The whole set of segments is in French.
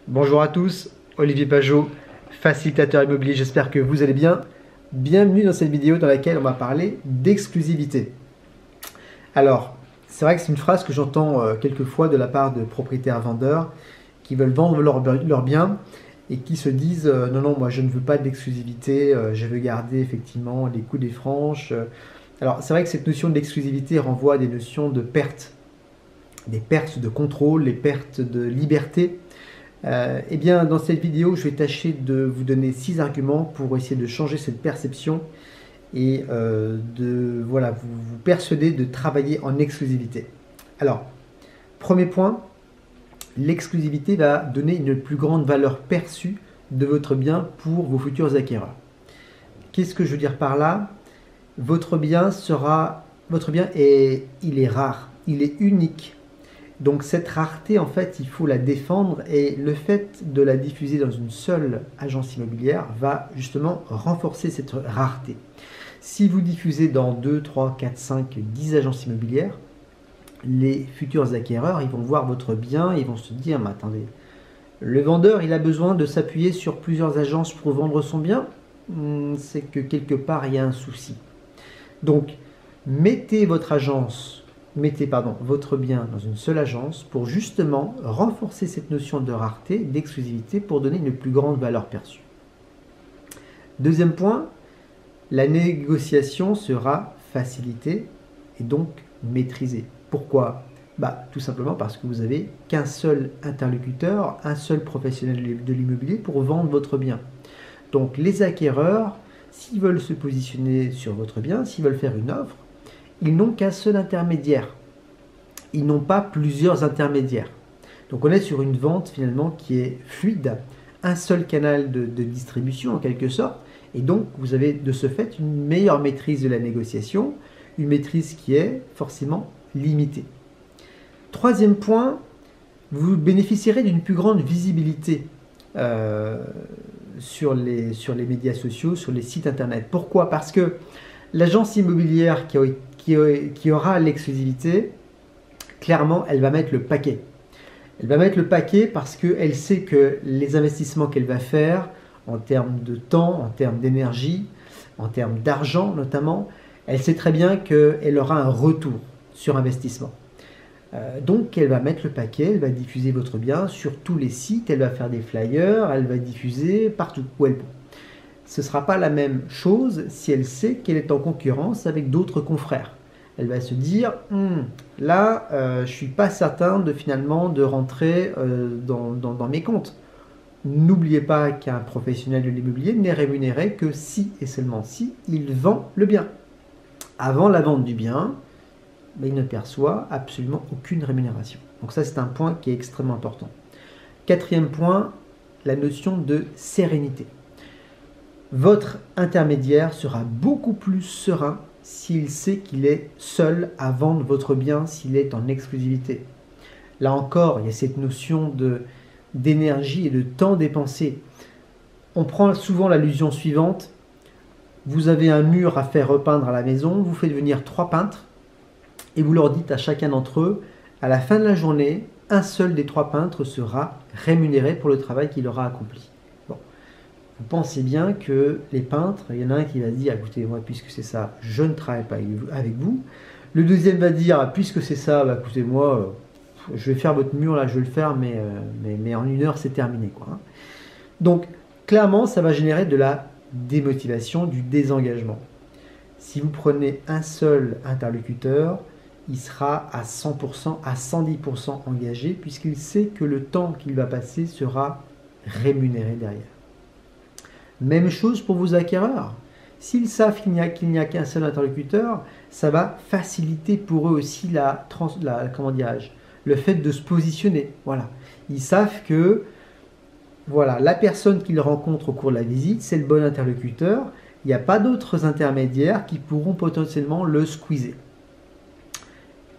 Bonjour à tous, Olivier Pajot, facilitateur immobilier, j'espère que vous allez bien. Bienvenue dans cette vidéo dans laquelle on va parler d'exclusivité. Alors, c'est vrai que c'est une phrase que j'entends quelquefois de la part de propriétaires vendeurs qui veulent vendre leurs biens et qui se disent non, non, moi je ne veux pas d'exclusivité, je veux garder effectivement les coups des franches. Alors, c'est vrai que cette notion d'exclusivité renvoie à des notions de perte, des pertes de contrôle, les pertes de liberté. Eh bien, dans cette vidéo, je vais tâcher de vous donner 6 arguments pour essayer de changer cette perception et de voilà, vous persuader de travailler en exclusivité. Alors, premier point, l'exclusivité va donner une plus grande valeur perçue de votre bien pour vos futurs acquéreurs. Qu'est-ce que je veux dire par là? Votre bien il est rare, il est unique. Donc cette rareté, en fait, il faut la défendre et le fait de la diffuser dans une seule agence immobilière va justement renforcer cette rareté. Si vous diffusez dans 2, 3, 4, 5, 10 agences immobilières, les futurs acquéreurs, ils vont voir votre bien, ils vont se dire, mais attendez, le vendeur, il a besoin de s'appuyer sur plusieurs agences pour vendre son bien. C'est que quelque part, il y a un souci. Donc, mettez votre bien dans une seule agence pour justement renforcer cette notion de rareté, d'exclusivité pour donner une plus grande valeur perçue. Deuxième point, la négociation sera facilitée et donc maîtrisée. Pourquoi? Tout simplement parce que vous n'avez qu'un seul interlocuteur, un seul professionnel de l'immobilier pour vendre votre bien. Donc les acquéreurs, s'ils veulent se positionner sur votre bien, s'ils veulent faire une offre, ils n'ont qu'un seul intermédiaire. Ils n'ont pas plusieurs intermédiaires. Donc on est sur une vente finalement qui est fluide, un seul canal de distribution en quelque sorte, et donc vous avez de ce fait une meilleure maîtrise de la négociation, une maîtrise qui est forcément limitée. Troisième point, vous bénéficierez d'une plus grande visibilité sur les médias sociaux, sur les sites internet. Pourquoi? Parce que l'agence immobilière qui aura l'exclusivité, clairement, elle va mettre le paquet. Elle va mettre le paquet parce qu'elle sait que les investissements qu'elle va faire, en termes de temps, en termes d'énergie, en termes d'argent notamment, elle sait très bien qu'elle aura un retour sur investissement. Donc elle va mettre le paquet, elle va diffuser votre bien sur tous les sites, elle va faire des flyers, elle va diffuser partout où elle peut. Ce ne sera pas la même chose si elle sait qu'elle est en concurrence avec d'autres confrères. Elle va se dire, là, je ne suis pas certain de rentrer dans mes comptes. N'oubliez pas qu'un professionnel de l'immobilier n'est rémunéré que si et seulement si il vend le bien. Avant la vente du bien, il ne perçoit absolument aucune rémunération. Donc ça, c'est un point qui est extrêmement important. Quatrième point, la notion de sérénité. Votre intermédiaire sera beaucoup plus serein s'il sait qu'il est seul à vendre votre bien, s'il est en exclusivité. Là encore, il y a cette notion d'énergie et de temps dépensé. On prend souvent l'allusion suivante. Vous avez un mur à faire repeindre à la maison, vous faites venir 3 peintres et vous leur dites à chacun d'entre eux, à la fin de la journée, un seul des 3 peintres sera rémunéré pour le travail qu'il aura accompli. Vous pensez bien que les peintres, il y en a un qui va se dire, écoutez, moi, puisque c'est ça, je ne travaille pas avec vous. Le deuxième va dire, puisque c'est ça, écoutez, moi, je vais faire votre mur, là, je vais le faire, mais en 1 heure, c'est terminé, quoi. Donc, clairement, ça va générer de la démotivation, du désengagement. Si vous prenez un seul interlocuteur, il sera à 100%, à 110% engagé, puisqu'il sait que le temps qu'il va passer sera rémunéré derrière. Même chose pour vos acquéreurs. S'ils savent qu'il n'y a qu'un seul interlocuteur, ça va faciliter pour eux aussi le fait de se positionner. Voilà. Ils savent que la personne qu'ils rencontrent au cours de la visite, c'est le bon interlocuteur. Il n'y a pas d'autres intermédiaires qui pourront potentiellement le squeezer.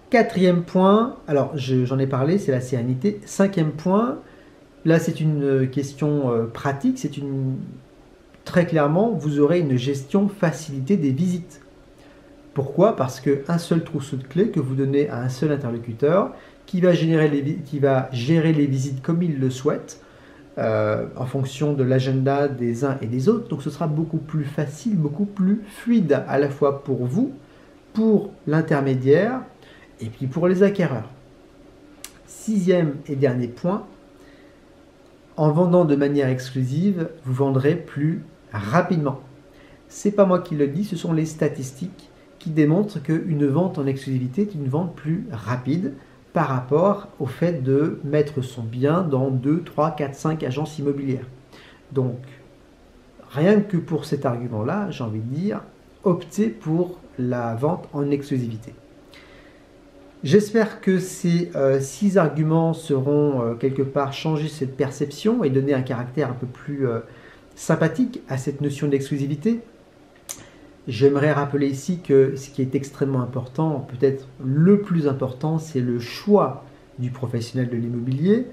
Quatrième point, alors j'en ai parlé, c'est la sérénité. Cinquième point, là c'est une question pratique, très clairement, vous aurez une gestion facilitée des visites. Pourquoi? Parce qu'un seul trousseau de clés que vous donnez à un seul interlocuteur qui va gérer les visites comme il le souhaite, en fonction de l'agenda des uns et des autres. Donc ce sera beaucoup plus facile, beaucoup plus fluide, à la fois pour vous, pour l'intermédiaire, et puis pour les acquéreurs. Sixième et dernier point, en vendant de manière exclusive, vous vendrez plus rapidement. C'est pas moi qui le dis, ce sont les statistiques qui démontrent qu'une vente en exclusivité est une vente plus rapide par rapport au fait de mettre son bien dans 2, 3, 4, 5 agences immobilières. Donc, rien que pour cet argument-là, j'ai envie de dire, optez pour la vente en exclusivité. J'espère que ces 6 arguments seront quelque part changer cette perception et donner un caractère un peu plus sympathique à cette notion d'exclusivité. J'aimerais rappeler ici que ce qui est extrêmement important, peut-être le plus important, c'est le choix du professionnel de l'immobilier.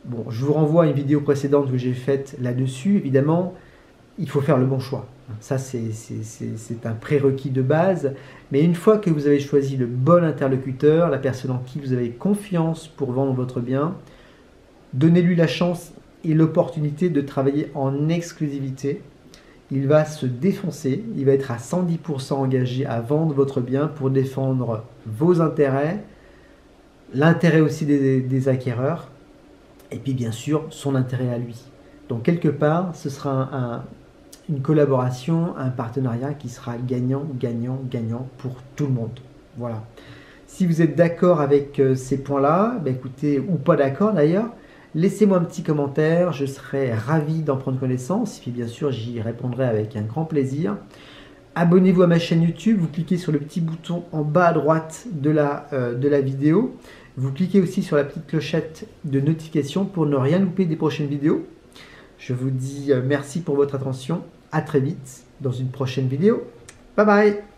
Bon, je vous renvoie à une vidéo précédente que j'ai faite là-dessus. Évidemment, il faut faire le bon choix. Ça, c'est un prérequis de base. Mais une fois que vous avez choisi le bon interlocuteur, la personne en qui vous avez confiance pour vendre votre bien, donnez-lui la chance et l'opportunité de travailler en exclusivité. Il va se défoncer, il va être à 110% engagé à vendre votre bien pour défendre vos intérêts, l'intérêt aussi des acquéreurs, et puis bien sûr son intérêt à lui. Donc quelque part, ce sera une collaboration, un partenariat qui sera gagnant, gagnant, gagnant pour tout le monde. Voilà. Si vous êtes d'accord avec ces points-là, bah écoutez, ou pas d'accord d'ailleurs, laissez-moi un petit commentaire, je serai ravi d'en prendre connaissance, et puis bien sûr j'y répondrai avec un grand plaisir. Abonnez-vous à ma chaîne YouTube, vous cliquez sur le petit bouton en bas à droite de la vidéo. Vous cliquez aussi sur la petite clochette de notification pour ne rien louper des prochaines vidéos. Je vous dis merci pour votre attention, à très vite dans une prochaine vidéo. Bye bye!